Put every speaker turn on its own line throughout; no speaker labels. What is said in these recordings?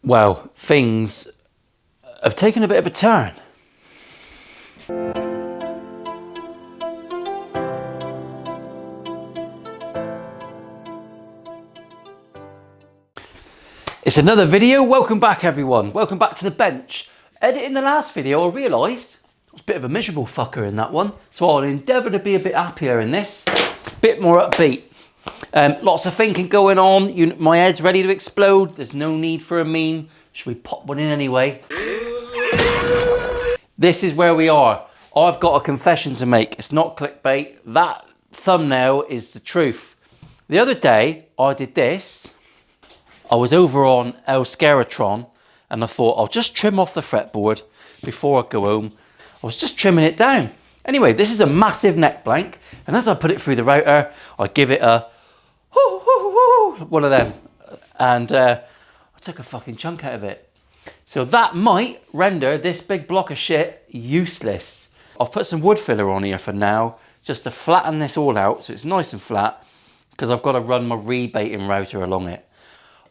well, things have taken a bit of a turn. It's another video. Welcome back, everyone. Welcome back to the bench. Editing the last video, I realised I was a bit of a miserable fucker in that one, so I'll endeavour to be a bit happier in this, a bit more upbeat. Lots of thinking going on. My head's ready to explode. There's no need for a meme. Should we pop one in anyway? This is where we are. I've got a confession to make. It's not clickbait. That thumbnail is the truth. The other day, I did this. I was over on El Scaratron and I thought I'll just trim off the fretboard before I go home. I was just trimming it down. Anyway, this is a massive neck blank, and as I put it through the router, I give it a one of them, and I took a fucking chunk out of it. So that might render this big block of shit useless. I've put some wood filler on here for now, just to flatten this all out so it's nice and flat, because I've got to run my rebating router along it.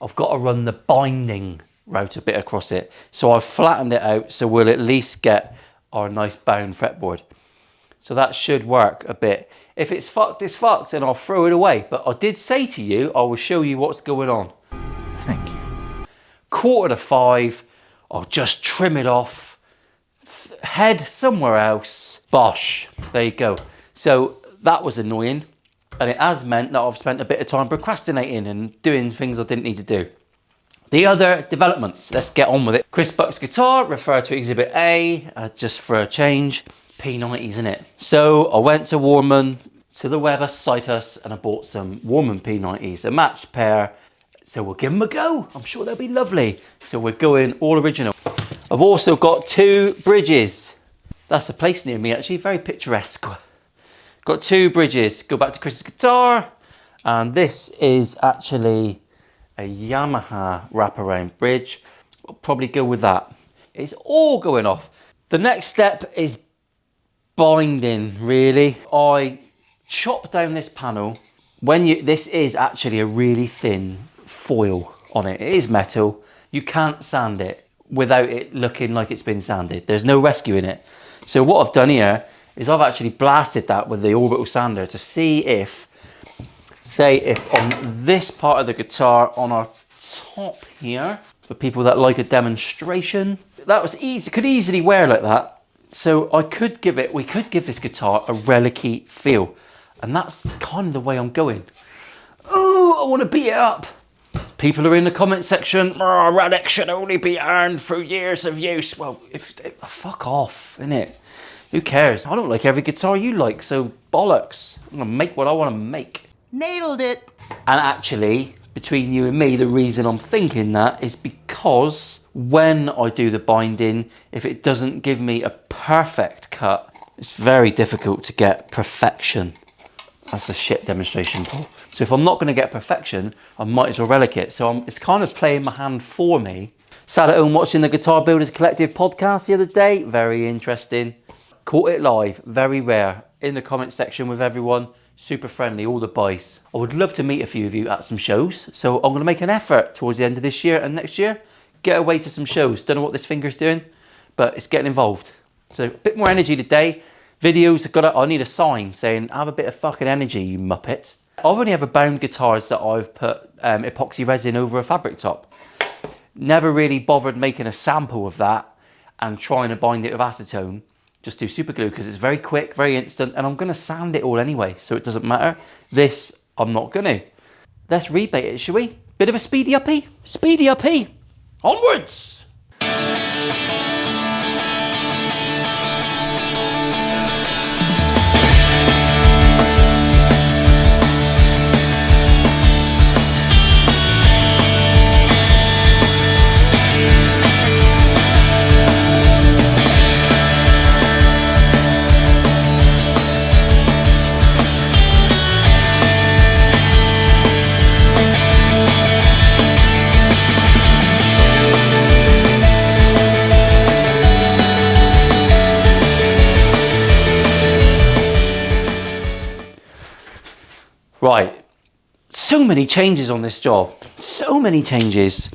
I've got to run the binding router bit across it. So I've flattened it out so we'll at least get our nice bound fretboard. So that should work a bit. If it's fucked, it's fucked, and I'll throw it away. But I did say to you, I will show you what's going on.
Thank you.
4:45, I'll just trim it off, head somewhere else. Bosh, there you go. So that was annoying. And it has meant that I've spent a bit of time procrastinating and doing things I didn't need to do. The other developments, let's get on with it. Chris Buck's guitar, refer to Exhibit A, just for a change. P90s, isn't it? So I went to Warman, to the Weber Citus, and I bought some Warman P90s, a matched pair. So we'll give them a go. I'm sure they'll be lovely. So we're going all original. I've also got 2 bridges. That's a place near me, actually, very picturesque. Got 2 bridges. Go back to Chris's guitar, and this is actually a Yamaha wraparound bridge. I'll probably go with that. It's all going off. The next step is binding, really. I chop down this panel. This is actually a really thin foil on it. It is metal. You can't sand it without it looking like it's been sanded. There's no rescuing it. So what I've done here is I've actually blasted that with the orbital sander to see if, say if on this part of the guitar on our top here, for people that like a demonstration, that was easy, could easily wear like that. So we could give this guitar a relic-y feel. And that's kind of the way I'm going. Oh, I want to beat it up. People are in the comment section, oh, relic should only be earned through years of use. Well, fuck off, innit? Who cares? I don't like every guitar you like, so bollocks. I'm gonna make what I want to make.
Nailed it.
And actually, between you and me, the reason I'm thinking that is because when I do the binding, if it doesn't give me a perfect cut, it's very difficult to get perfection. That's a shit demonstration, Paul. So if I'm not gonna get perfection, I might as well relic it. So it's kind of playing my hand for me. Sat at home watching the Guitar Builders Collective podcast the other day. Very interesting. Caught it live, very rare, in the comment section with everyone, super friendly, all the boys. I would love to meet a few of you at some shows, so I'm going to make an effort towards the end of this year and next year, get away to some shows. Don't know what this finger's doing, but it's getting involved. So a bit more energy today. Videos, I need a sign saying, have a bit of fucking energy, you muppet. I've only ever bound guitars that I've put epoxy resin over a fabric top. Never really bothered making a sample of that and trying to bind it with acetone. Just do super glue because it's very quick, very instant, and I'm going to sand it all anyway, so it doesn't matter. This, I'm not going to. Let's rebate it, shall we? Bit of a speedy uppy? Speedy uppy. Onwards! Right, so many changes on this job, so many changes.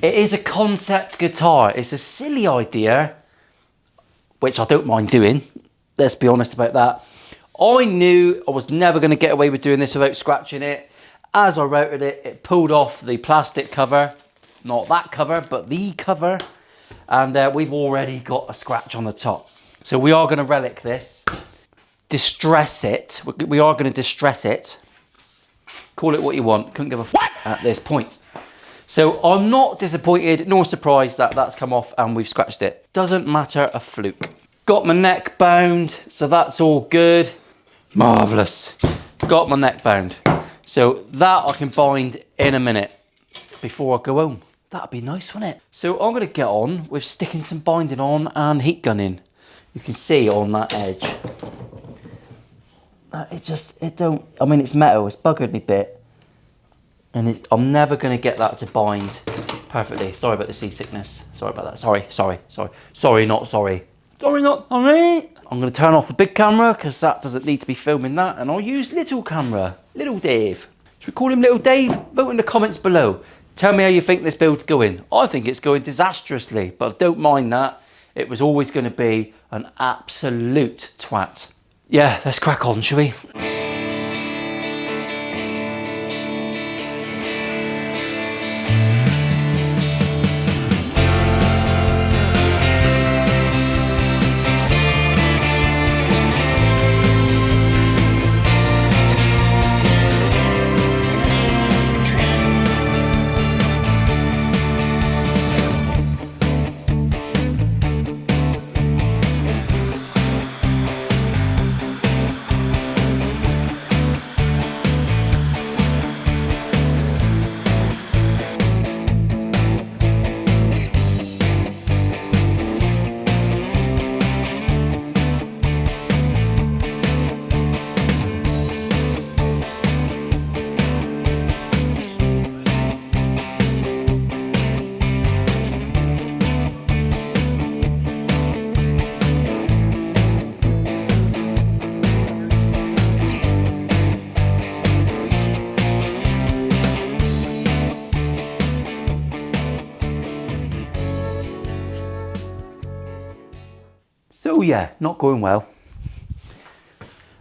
It is a concept guitar. It's a silly idea, which I don't mind doing. Let's be honest about that. I knew I was never going to get away with doing this without scratching it. As I routed it, it pulled off the plastic cover. Not that cover, but the cover. And we've already got a scratch on the top. So we are going to relic this. Distress it. We are going to distress it. Call it what you want. Couldn't give a f at this point. So I'm not disappointed nor surprised that that's come off and we've scratched it. Doesn't matter a fluke. Got my neck bound, so that's all good. Marvellous. Got my neck bound. So that I can bind in a minute before I go home. That'd be nice, wouldn't it? So I'm going to get on with sticking some binding on and heat gunning. You can see on that edge. I mean, it's metal, it's buggered me a bit. And I'm never going to get that to bind perfectly. Sorry about the seasickness. Sorry about that. Sorry, not sorry. Sorry, not sorry. I'm going to turn off the big camera because that doesn't need to be filming that. And I'll use little camera, Little Dave. Should we call him Little Dave? Vote in the comments below. Tell me how you think this build's going. I think it's going disastrously, but I don't mind that. It was always going to be an absolute twat. Yeah, let's crack on, shall we? So yeah, not going well.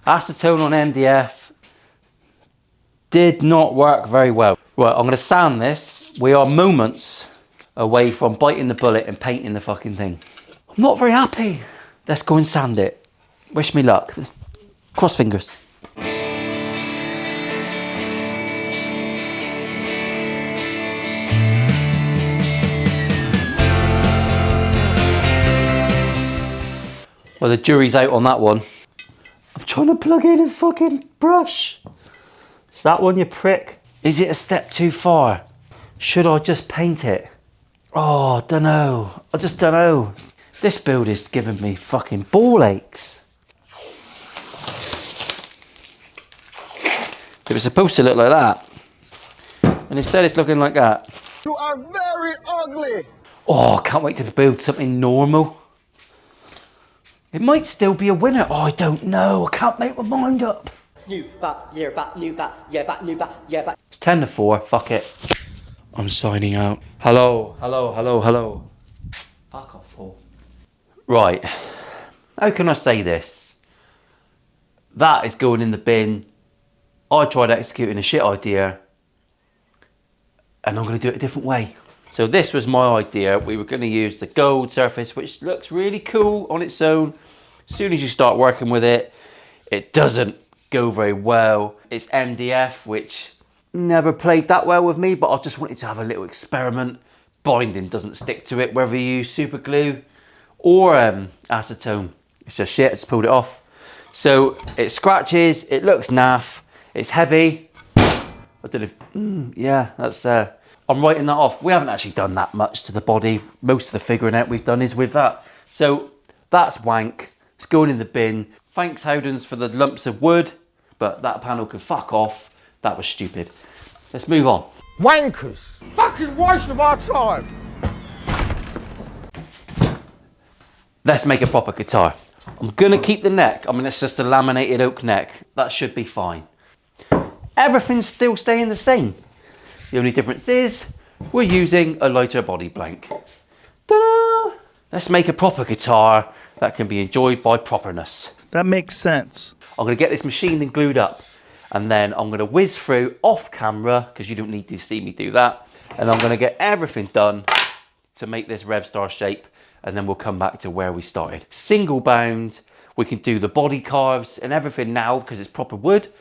Acetone on MDF did not work very well. Right, I'm going to sand this. We are moments away from biting the bullet and painting the fucking thing. I'm not very happy. Let's go and sand it. Wish me luck. Cross fingers. Well, the jury's out on that one. I'm trying to plug in a fucking brush. Is that one, you prick? Is it a step too far? Should I just paint it? Oh, dunno. I just don't know. This build is giving me fucking ball aches. It was supposed to look like that. And instead it's looking like that.
You are very ugly.
Oh, I can't wait to build something normal. It might still be a winner. Oh, I don't know. I can't make my mind up. It's 10-4. Fuck it. I'm signing out. Hello. Fuck off, Paul. Right. How can I say this? That is going in the bin. I tried executing a shit idea. And I'm going to do it a different way. So this was my idea. We were going to use the gold surface, which looks really cool on its own. As soon as you start working with it, it doesn't go very well. It's MDF, which never played that well with me, but I just wanted to have a little experiment. Binding doesn't stick to it, whether you use super glue or acetone. It's just shit, I just pulled it off. So it scratches, it looks naff, it's heavy. I don't know, yeah, that's... I'm writing that off. We haven't actually done that much to the body. Most of the figuring out we've done is with that. So that's wank. It's going in the bin. Thanks Howdens for the lumps of wood, but that panel can fuck off. That was stupid. Let's move on.
Wankers. Fucking waste of our time.
Let's make a proper guitar. I'm gonna keep the neck. I mean, it's just a laminated oak neck. That should be fine. Everything's still staying the same. The only difference is we're using a lighter body blank. Ta-da! Let's make a proper guitar that can be enjoyed by properness.
That makes sense.
I'm going to get this machined and glued up, and then I'm going to whiz through off camera, because you don't need to see me do that, and I'm going to get everything done to make this Revstar shape, and then we'll come back to where we started. Single bound, we can do the body carves and everything now because it's proper wood.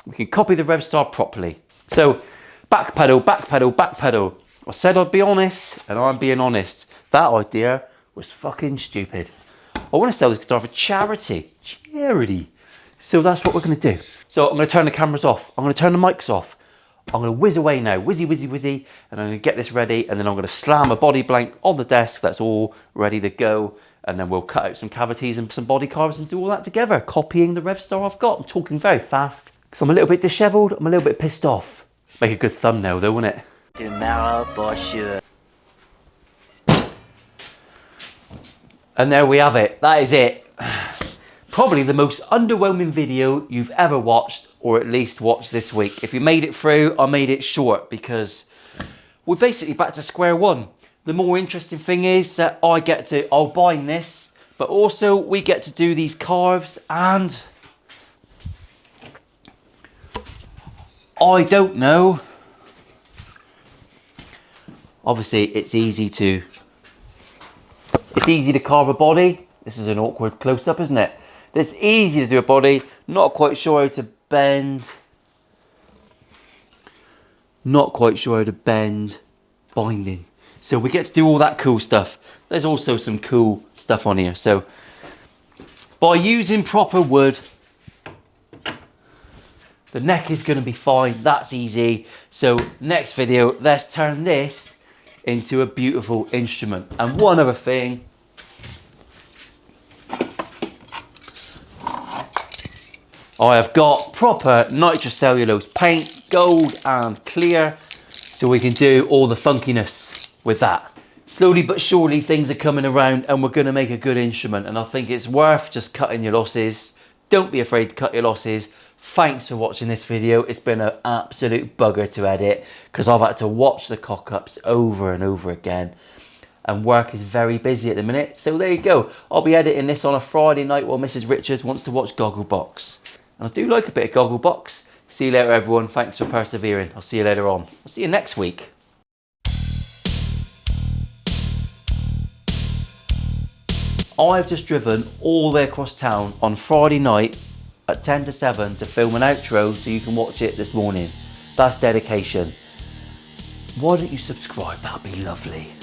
We can copy the Revstar properly. So back pedal, back pedal, back pedal. I said I'd be honest, and I'm being honest. That idea was fucking stupid. I want to sell this guitar for charity. Charity. So that's what we're going to do. So I'm going to turn the cameras off. I'm going to turn the mics off. I'm going to whiz away now, whizzy, whizzy, whizzy, and I'm going to get this ready, and then I'm going to slam a body blank on the desk that's all ready to go, and then we'll cut out some cavities and some body carves and do all that together, copying the Revstar I've got. I'm talking very fast, because I'm a little bit dishevelled, I'm a little bit pissed off. Make a good thumbnail though, wouldn't it? And there we have it, that is it. Probably the most underwhelming video you've ever watched, or at least watched this week. If you made it through, I made it short because we're basically back to square one. The more interesting thing is that I'll bind this, but also we get to do these carves, and I don't know. Obviously, it's easy to carve a body. This is an awkward close-up, isn't it? It's easy to do a body, not quite sure how to bend. Not quite sure how to bend binding. So we get to do all that cool stuff. There's also some cool stuff on here. So by using proper wood, the neck is going to be fine. That's easy. So next video, let's turn this into a beautiful instrument. And one other thing. I have got proper nitrocellulose paint, gold and clear, so we can do all the funkiness with that. Slowly but surely things are coming around, and we're going to make a good instrument, and I think it's worth just cutting your losses. Don't be afraid to cut your losses. Thanks for watching this video. It's been an absolute bugger to edit because I've had to watch the cock-ups over and over again, and work is very busy at the minute. So there you go. I'll be editing this on a Friday night while Mrs. Richards wants to watch Gogglebox. I do like a bit of Gogglebox. See you later, everyone. Thanks for persevering. I'll see you later on. I'll see you next week. I've just driven all the way across town on Friday night at 10 to 7 to film an outro so you can watch it this morning. That's dedication. Why don't you subscribe? That'd be lovely.